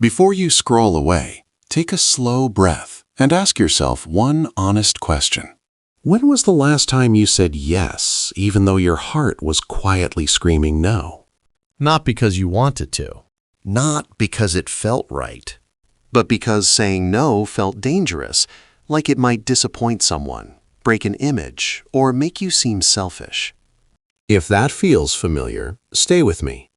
Before you scroll away, take a slow breath and ask yourself one honest question. When was the last time you said yes, even though your heart was quietly screaming no? Not because you wanted to. Not because it felt right, but because saying no felt dangerous, like it might disappoint someone, break an image, or make you seem selfish. If that feels familiar, stay with me.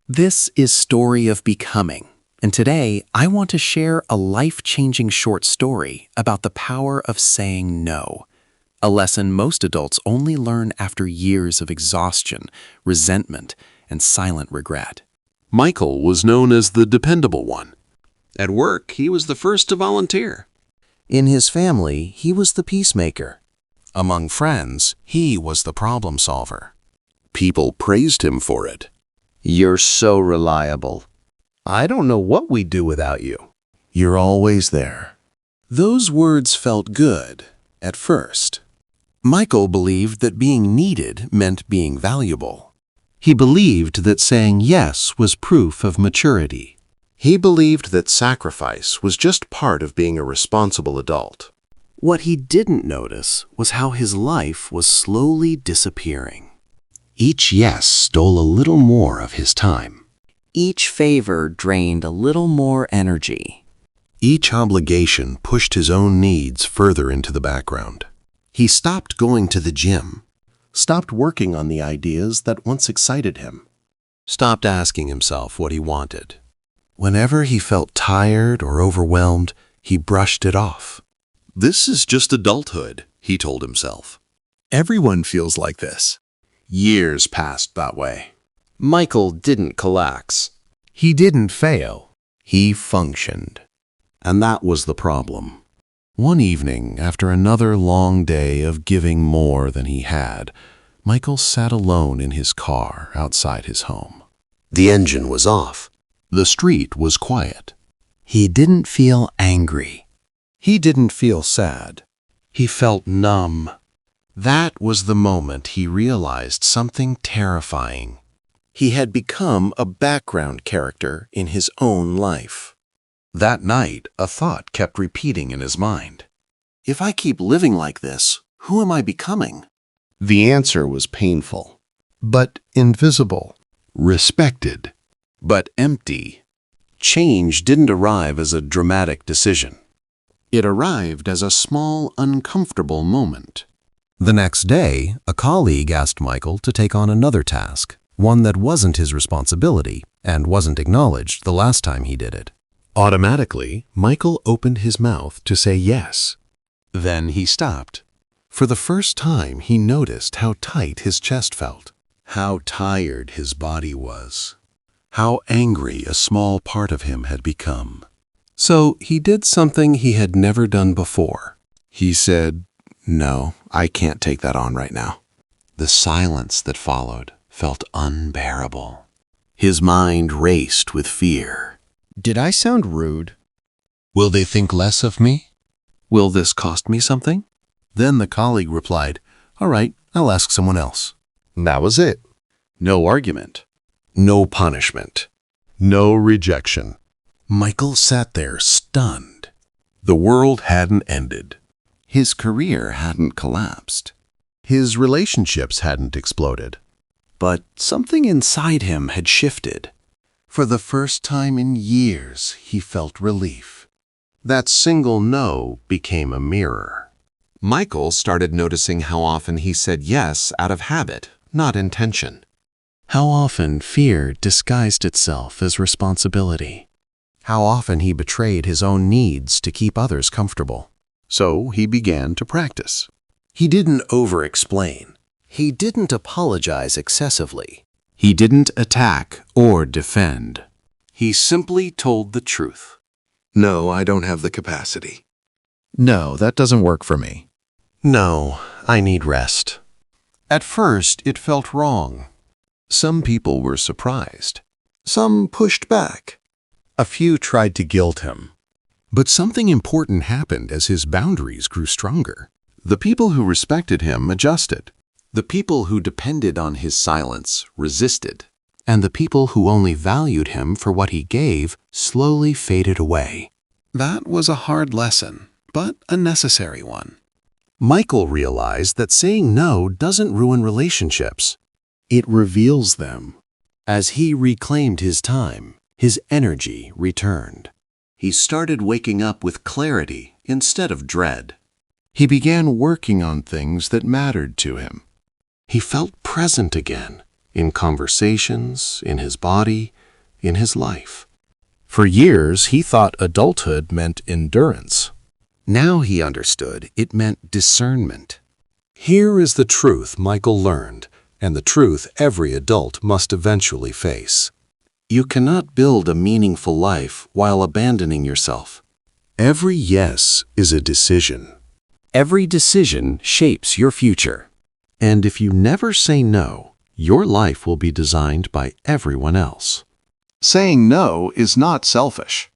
This is Story of Becoming, and today I want to share a life-changing short story about the power of saying no, a lesson most adults only learn after years of exhaustion, resentment, and silent regret. Michael was known as the dependable one. At work, he was the first to volunteer. In his family, he was the peacemaker. Among friends, he was the problem solver. People praised him for it. You're so reliable. I don't know what we'd do without you. You're always there. Those words felt good at first. Michael believed that being needed meant being valuable. He believed that saying yes was proof of maturity. He believed that sacrifice was just part of being a responsible adult. What he didn't notice was how his life was slowly disappearing. Each yes stole a little more of his time. Each favor drained a little more energy. Each obligation pushed his own needs further into the background. He stopped going to the gym, stopped working on the ideas that once excited him, stopped asking himself what he wanted. Whenever he felt tired or overwhelmed, he brushed it off. This is just adulthood, he told himself. Everyone feels like this. Years passed that way. Michael didn't collapse. He didn't fail. He functioned. And that was the problem. One evening, after another long day of giving more than he had, Michael sat alone in his car outside his home. The engine was off. The street was quiet. He didn't feel angry. He didn't feel sad. He felt numb. That was the moment he realized something terrifying. He had become a background character in his own life. That night, a thought kept repeating in his mind. If I keep living like this, who am I becoming? The answer was painful, But invisible. respected, but empty. Change didn't arrive as a dramatic decision. It arrived as a small, uncomfortable moment. The next day, a colleague asked Michael to take on another task, one that wasn't his responsibility and wasn't acknowledged the last time he did it. Automatically, Michael opened his mouth to say yes. Then he stopped. For the first time, he noticed how tight his chest felt, how tired his body was, how angry a small part of him had become. So he did something he had never done before. He said, "No, I can't take that on right now." The silence that followed felt unbearable. His mind raced with fear. Did I sound rude? Will they think less of me? Will this cost me something? Then the colleague replied, "All right, I'll ask someone else." That was it. No argument. No punishment. No rejection. Michael sat there stunned. The world hadn't ended. His career hadn't collapsed. His relationships hadn't exploded. But something inside him had shifted. For the first time in years, he felt relief. That single no became a mirror. Michael started noticing how often he said yes out of habit, not intention. How often fear disguised itself as responsibility. How often he betrayed his own needs to keep others comfortable. So he began to practice. He didn't over-explain. He didn't apologize excessively. He didn't attack or defend. He simply told the truth. "No, I don't have the capacity." No, that doesn't work for me. "No, I need rest." At first, it felt wrong. Some people were surprised. Some pushed back. A few tried to guilt him. But something important happened as his boundaries grew stronger. The people who respected him adjusted. The people who depended on his silence resisted. and the people who only valued him for what he gave slowly faded away. That was a hard lesson, but a necessary one. Michael realized that saying no doesn't ruin relationships. It reveals them. As he reclaimed his time, his energy returned. He started waking up with clarity instead of dread. He began working on things that mattered to him. He felt present again, in conversations, in his body, in his life. For years, he thought adulthood meant endurance. Now he understood it meant discernment. Here is the truth Michael learned, and the truth every adult must eventually face. You cannot build a meaningful life while abandoning yourself. Every yes is a decision. Every decision shapes your future. And if you never say no, your life will be designed by everyone else. Saying no is not selfish.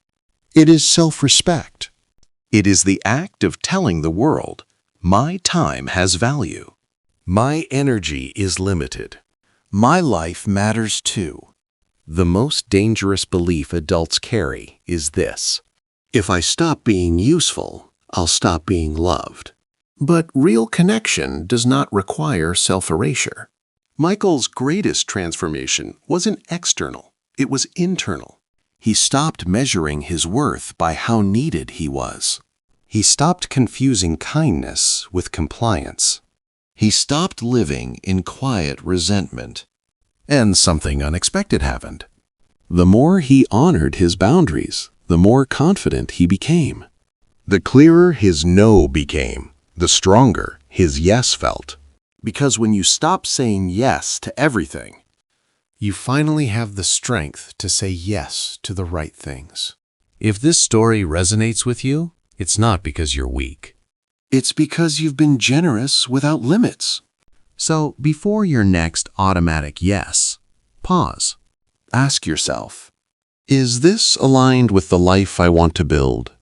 It is self-respect. It is the act of telling the world, my time has value. My energy is limited. My life matters too. The most dangerous belief adults carry is this: if I stop being useful, I'll stop being loved. But real connection does not require self-erasure. Michael's greatest transformation wasn't external, it was internal. He stopped measuring his worth by how needed he was. He stopped confusing kindness with compliance. He stopped living in quiet resentment. And something unexpected happened. The more he honored his boundaries, the more confident he became. The clearer his no became, the stronger his yes felt. Because when you stop saying yes to everything, You finally have the strength to say yes to the right things. If this story resonates with you, it's not because you're weak. it's because you've been generous without limits. So before your next automatic yes, pause. Ask yourself, is this aligned with the life I want to build?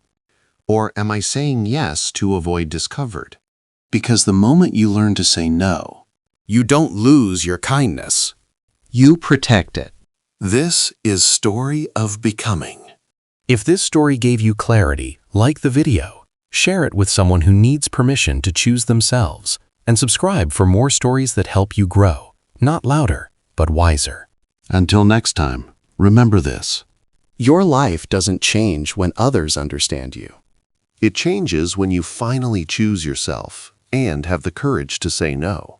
Or am I saying yes to avoid discomfort? Because the moment you learn to say no, you don't lose your kindness. You protect it. This is Story of Becoming. If this story gave you clarity, like the video, share it with someone who needs permission to choose themselves, and subscribe for more stories that help you grow, not louder, but wiser. Until next time, remember this. Your life doesn't change when others understand you. It changes when you finally choose yourself and have the courage to say no.